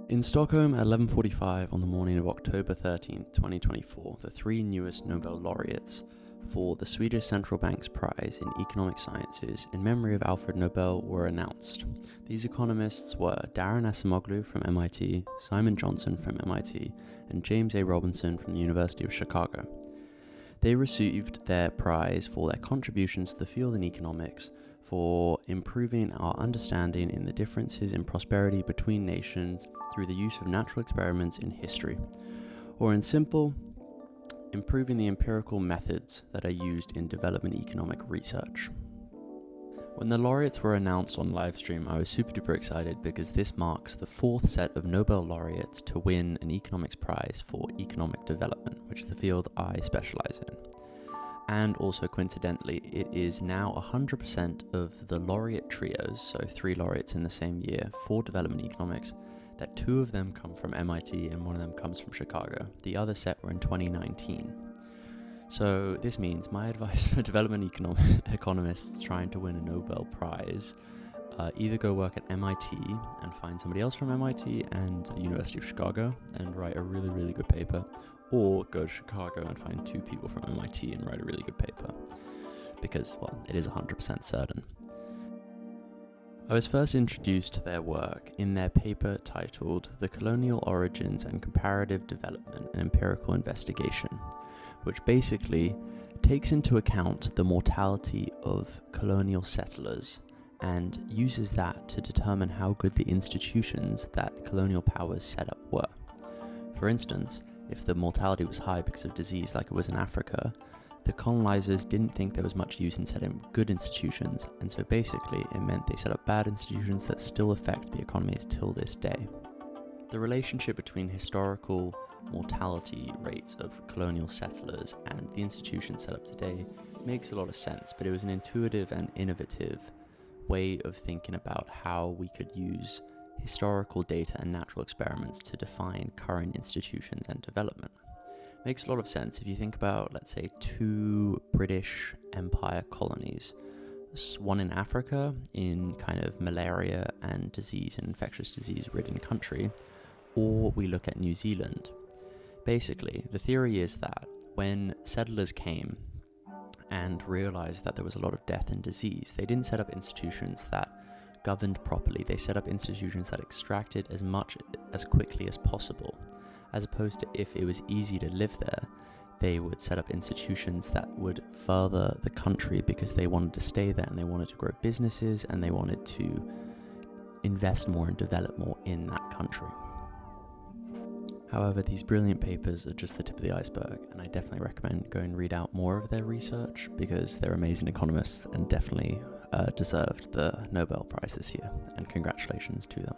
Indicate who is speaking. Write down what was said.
Speaker 1: In Stockholm at 11:45 on the morning of October 13, 2024, the three newest Nobel Laureates for the Swedish Central Bank's Prize in Economic Sciences in Memory of Alfred Nobel were announced. These economists were Darren Acemoglu from MIT, Simon Johnson from MIT, and James A. Robinson from the University of Chicago. They received their prize for their contributions to the field in economics for improving our understanding in the differences in prosperity between nations through the use of natural experiments in history, or in simple, improving the empirical methods that are used in development economic research. When the laureates were announced on livestream, I was super duper excited because this marks the fourth set of Nobel laureates to win an economics prize for economic development, which is the field I specialize in. And also coincidentally, it is now 100% of the laureate trios, so three laureates in the same year for development economics, that two of them come from MIT and one of them comes from Chicago. The other set were in 2019. So this means my advice for development economists trying to win a Nobel Prize, either go work at MIT and find somebody else from MIT and the University of Chicago and write a really, really good paper, or go to Chicago and find two people from MIT and write a really good paper, because, well, it is 100% certain. I was first introduced to their work in their paper titled The Colonial Origins and Comparative Development and Empirical Investigation, which basically takes into account the mortality of colonial settlers and uses that to determine how good the institutions that colonial powers set up were. For instance, if the mortality was high because of disease like it was in Africa, the colonizers didn't think there was much use in setting up good institutions, and so basically it meant they set up bad institutions that still affect the economies till this day. The relationship between historical mortality rates of colonial settlers and the institutions set up today makes a lot of sense, but it was an intuitive and innovative way of thinking about how we could use historical data and natural experiments to define current institutions and development. Makes a lot of sense if you think about, let's say, two British Empire colonies, one in Africa in kind of malaria and disease and infectious disease ridden country, or we look at New Zealand. Basically, the theory is that when settlers came and realized that there was a lot of death and disease, they didn't set up institutions that governed properly. They set up institutions that extracted as much as quickly as possible, as opposed to if it was easy to live there, they would set up institutions that would further the country because they wanted to stay there and they wanted to grow businesses and they wanted to invest more and develop more in that country. However, these brilliant papers are just the tip of the iceberg, and I definitely recommend going and read out more of their research because they're amazing economists and definitely deserved the Nobel Prize this year, and congratulations to them.